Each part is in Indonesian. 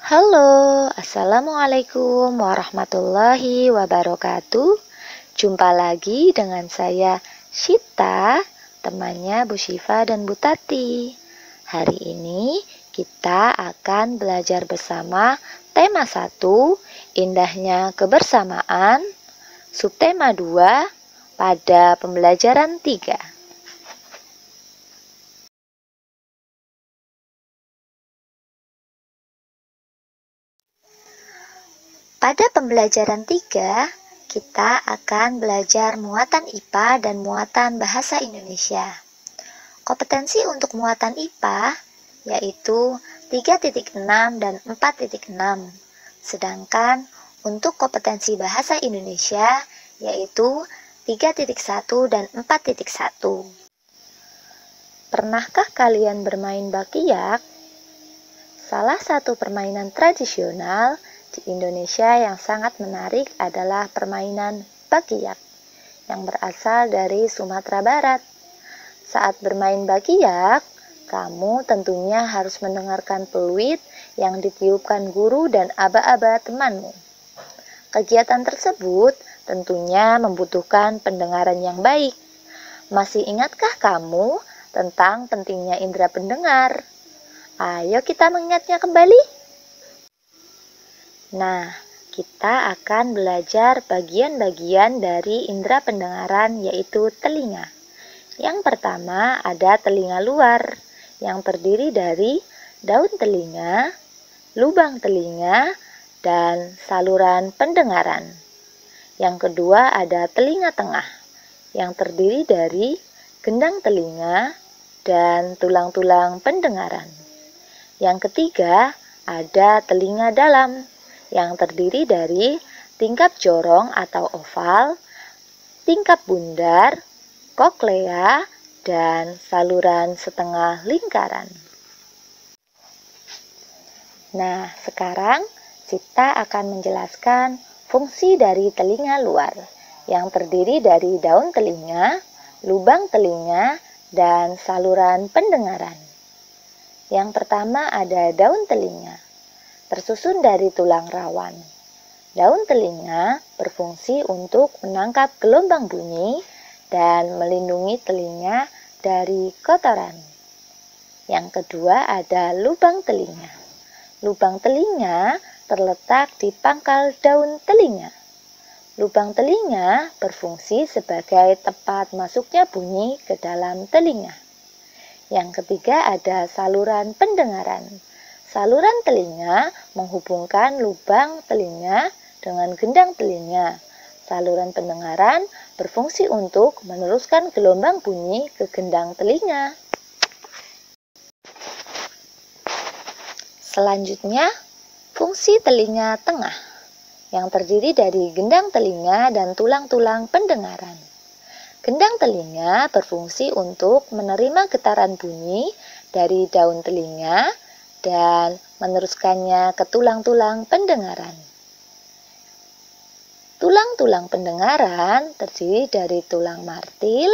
Halo, Assalamualaikum warahmatullahi wabarakatuh. Jumpa lagi dengan saya Shita, temannya Bu Syifa dan Bu Tati. Hari ini kita akan belajar bersama tema 1, indahnya kebersamaan, subtema 2, pada pembelajaran 3. Pada pembelajaran 3, kita akan belajar muatan IPA dan muatan bahasa Indonesia. Kompetensi untuk muatan IPA yaitu 3.6 dan 4.6. Sedangkan untuk kompetensi bahasa Indonesia yaitu 3.1 dan 4.1. Pernahkah kalian bermain bakiak? Salah satu permainan tradisional di Indonesia yang sangat menarik adalah permainan bakiak yang berasal dari Sumatera Barat. Saat bermain bakiak, kamu tentunya harus mendengarkan peluit yang ditiupkan guru dan aba-aba temanmu. Kegiatan tersebut tentunya membutuhkan pendengaran yang baik. Masih ingatkah kamu tentang pentingnya indera pendengar? Ayo kita mengingatnya kembali. Nah, kita akan belajar bagian-bagian dari indera pendengaran yaitu telinga. Yang pertama ada telinga luar yang terdiri dari daun telinga, lubang telinga, dan saluran pendengaran. Yang kedua ada telinga tengah yang terdiri dari gendang telinga dan tulang-tulang pendengaran. Yang ketiga ada telinga dalam yang terdiri dari tingkap jorong atau oval, tingkap bundar, koklea, dan saluran setengah lingkaran. Nah, sekarang kita akan menjelaskan fungsi dari telinga luar yang terdiri dari daun telinga, lubang telinga, dan saluran pendengaran. Yang pertama ada daun telinga, tersusun dari tulang rawan. Daun telinga berfungsi untuk menangkap gelombang bunyi dan melindungi telinga dari kotoran. Yang kedua ada lubang telinga. Lubang telinga terletak di pangkal daun telinga. Lubang telinga berfungsi sebagai tempat masuknya bunyi ke dalam telinga. Yang ketiga ada saluran pendengaran. Saluran telinga menghubungkan lubang telinga dengan gendang telinga. Saluran pendengaran berfungsi untuk meneruskan gelombang bunyi ke gendang telinga. Selanjutnya, fungsi telinga tengah yang terdiri dari gendang telinga dan tulang-tulang pendengaran. Gendang telinga berfungsi untuk menerima getaran bunyi dari daun telinga dan meneruskannya ke tulang-tulang pendengaran. Tulang-tulang pendengaran terdiri dari tulang martil,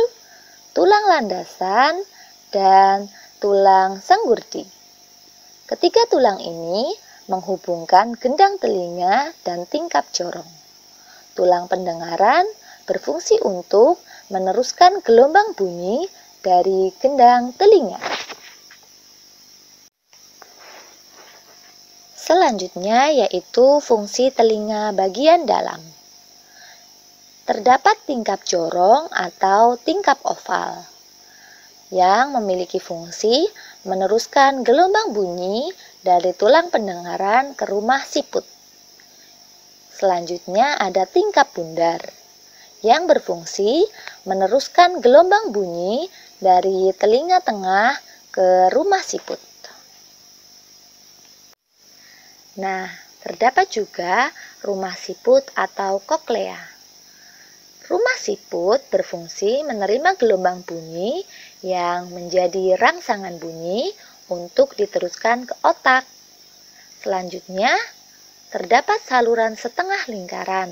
tulang landasan, dan tulang sanggurdi. Ketiga tulang ini menghubungkan gendang telinga dan tingkap jorong. Tulang pendengaran berfungsi untuk meneruskan gelombang bunyi dari gendang telinga. Selanjutnya yaitu fungsi telinga bagian dalam. Terdapat tingkap jorong atau tingkap oval yang memiliki fungsi meneruskan gelombang bunyi dari tulang pendengaran ke rumah siput. Selanjutnya ada tingkap bundar yang berfungsi meneruskan gelombang bunyi dari telinga tengah ke rumah siput. Nah, terdapat juga rumah siput atau koklea. Rumah siput berfungsi menerima gelombang bunyi yang menjadi rangsangan bunyi untuk diteruskan ke otak. Selanjutnya, terdapat saluran setengah lingkaran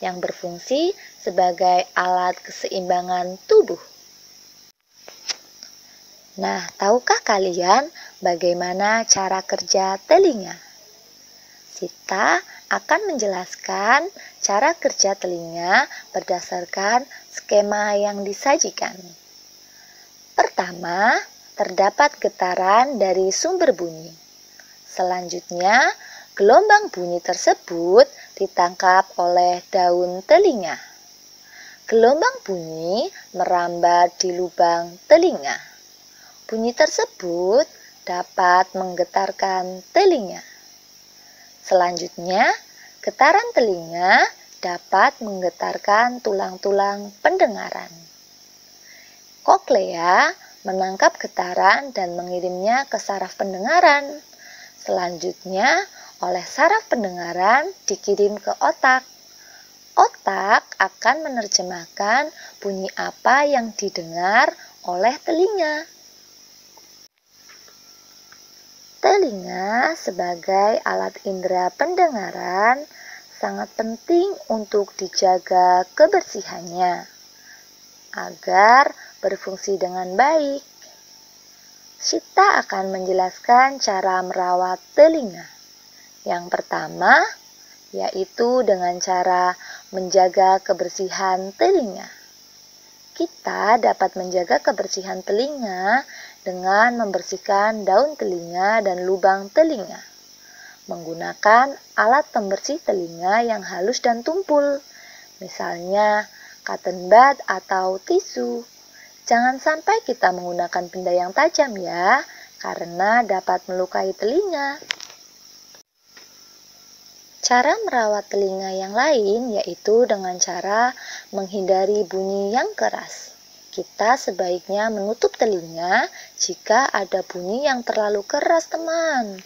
yang berfungsi sebagai alat keseimbangan tubuh. Nah, tahukah kalian bagaimana cara kerja telinga? Sita akan menjelaskan cara kerja telinga berdasarkan skema yang disajikan. Pertama, terdapat getaran dari sumber bunyi. Selanjutnya, gelombang bunyi tersebut ditangkap oleh daun telinga. Gelombang bunyi merambat di lubang telinga. Bunyi tersebut dapat menggetarkan telinga. Selanjutnya, getaran telinga dapat menggetarkan tulang-tulang pendengaran. Koklea menangkap getaran dan mengirimnya ke saraf pendengaran. Selanjutnya, oleh saraf pendengaran dikirim ke otak. Otak akan menerjemahkan bunyi apa yang didengar oleh telinga. Telinga sebagai alat indera pendengaran sangat penting untuk dijaga kebersihannya agar berfungsi dengan baik. Sita akan menjelaskan cara merawat telinga. Yang pertama, yaitu dengan cara menjaga kebersihan telinga. Kita dapat menjaga kebersihan telinga dengan membersihkan daun telinga dan lubang telinga. Menggunakan alat pembersih telinga yang halus dan tumpul, misalnya cotton bud atau tisu. Jangan sampai kita menggunakan benda yang tajam ya, karena dapat melukai telinga. Cara merawat telinga yang lain yaitu dengan cara menghindari bunyi yang keras. Kita sebaiknya menutup telinga jika ada bunyi yang terlalu keras, teman.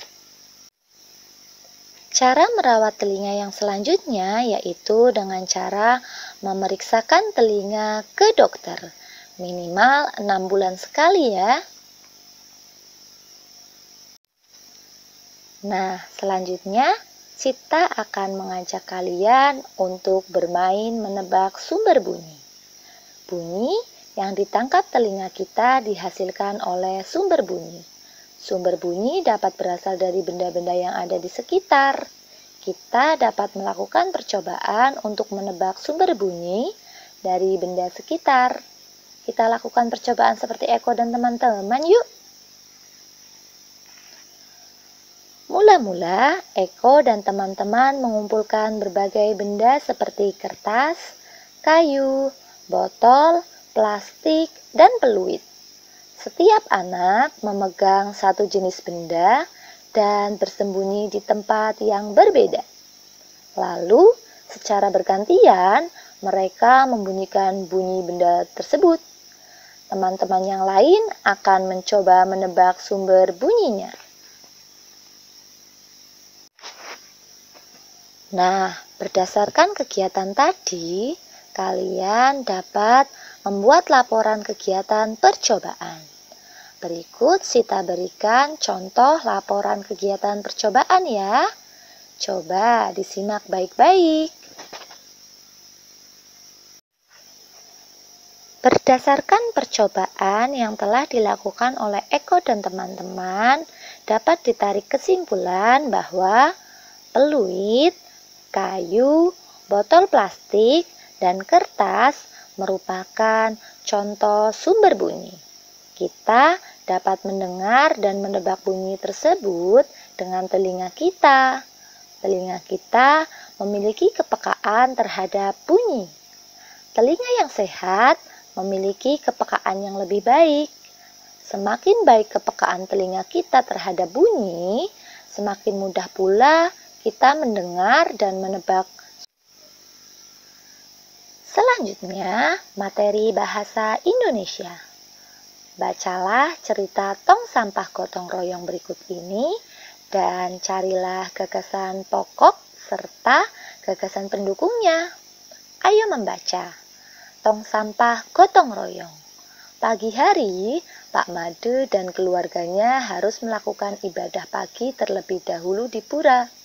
Cara merawat telinga yang selanjutnya yaitu dengan cara memeriksakan telinga ke dokter. Minimal 6 bulan sekali ya. Nah, selanjutnya Sita akan mengajak kalian untuk bermain menebak sumber bunyi. Bunyi yang ditangkap telinga kita dihasilkan oleh sumber bunyi. Sumber bunyi dapat berasal dari benda-benda yang ada di sekitar. Kita dapat melakukan percobaan untuk menebak sumber bunyi dari benda sekitar. Kita lakukan percobaan seperti Eko dan teman-teman yuk. Mula-mula, Eko dan teman-teman mengumpulkan berbagai benda seperti kertas, kayu, botol, plastik, dan peluit. Setiap anak memegang satu jenis benda dan bersembunyi di tempat yang berbeda. Lalu, secara bergantian, mereka membunyikan bunyi benda tersebut. Teman-teman yang lain akan mencoba menebak sumber bunyinya. Nah, berdasarkan kegiatan tadi, kalian dapat membuat laporan kegiatan percobaan. Berikut Sita berikan contoh laporan kegiatan percobaan ya. Coba disimak baik-baik. Berdasarkan percobaan yang telah dilakukan oleh Eko dan teman-teman, dapat ditarik kesimpulan bahwa peluit, kayu, botol plastik, dan kertas merupakan contoh sumber bunyi. Kita dapat mendengar dan menebak bunyi tersebut dengan telinga kita. Telinga kita memiliki kepekaan terhadap bunyi. Telinga yang sehat memiliki kepekaan yang lebih baik. Semakin baik kepekaan telinga kita terhadap bunyi, semakin mudah pula kita mendengar dan menebak. Selanjutnya, materi bahasa Indonesia. Bacalah cerita tong sampah gotong royong berikut ini dan carilah gagasan pokok serta gagasan pendukungnya. Ayo membaca. Tong sampah gotong royong. Pagi hari, Pak Made dan keluarganya harus melakukan ibadah pagi terlebih dahulu di pura.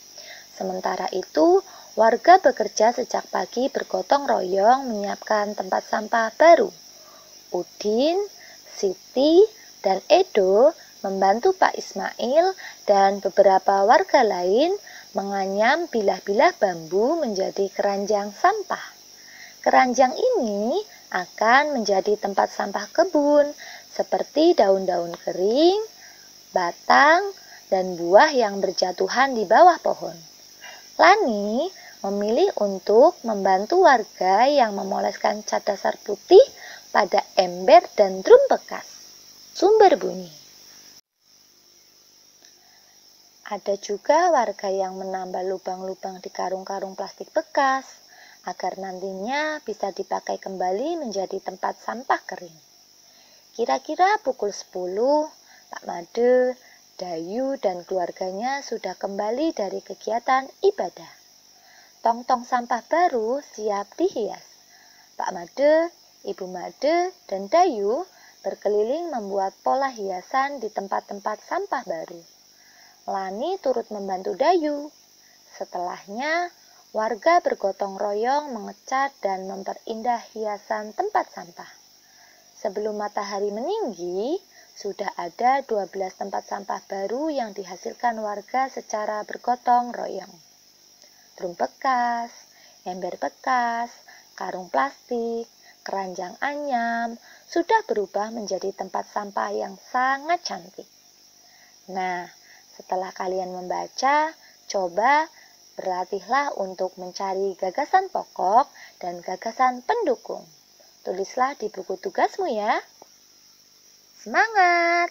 Sementara itu, warga bekerja sejak pagi bergotong royong menyiapkan tempat sampah baru. Udin, Siti, dan Edo membantu Pak Ismail dan beberapa warga lain menganyam bilah-bilah bambu menjadi keranjang sampah. Keranjang ini akan menjadi tempat sampah kebun, seperti daun-daun kering, batang, dan buah yang berjatuhan di bawah pohon. Lani memilih untuk membantu warga yang memoleskan cat dasar putih pada ember dan drum bekas. Sumber bunyi. Ada juga warga yang menambah lubang-lubang di karung-karung plastik bekas, agar nantinya bisa dipakai kembali menjadi tempat sampah kering. Kira-kira pukul 10, Pak Made, Dayu, dan keluarganya sudah kembali dari kegiatan ibadah. Tong-tong sampah baru siap dihias. Pak Made, Ibu Made, dan Dayu berkeliling membuat pola hiasan di tempat-tempat sampah baru. Lani turut membantu Dayu. Setelahnya, warga bergotong royong mengecat dan memperindah hiasan tempat sampah. Sebelum matahari meninggi, sudah ada 12 tempat sampah baru yang dihasilkan warga secara bergotong royong. Drum bekas, ember bekas, karung plastik, keranjang anyam, sudah berubah menjadi tempat sampah yang sangat cantik. Nah, setelah kalian membaca, coba berlatihlah untuk mencari gagasan pokok dan gagasan pendukung. Tulislah di buku tugasmu ya. Semangat!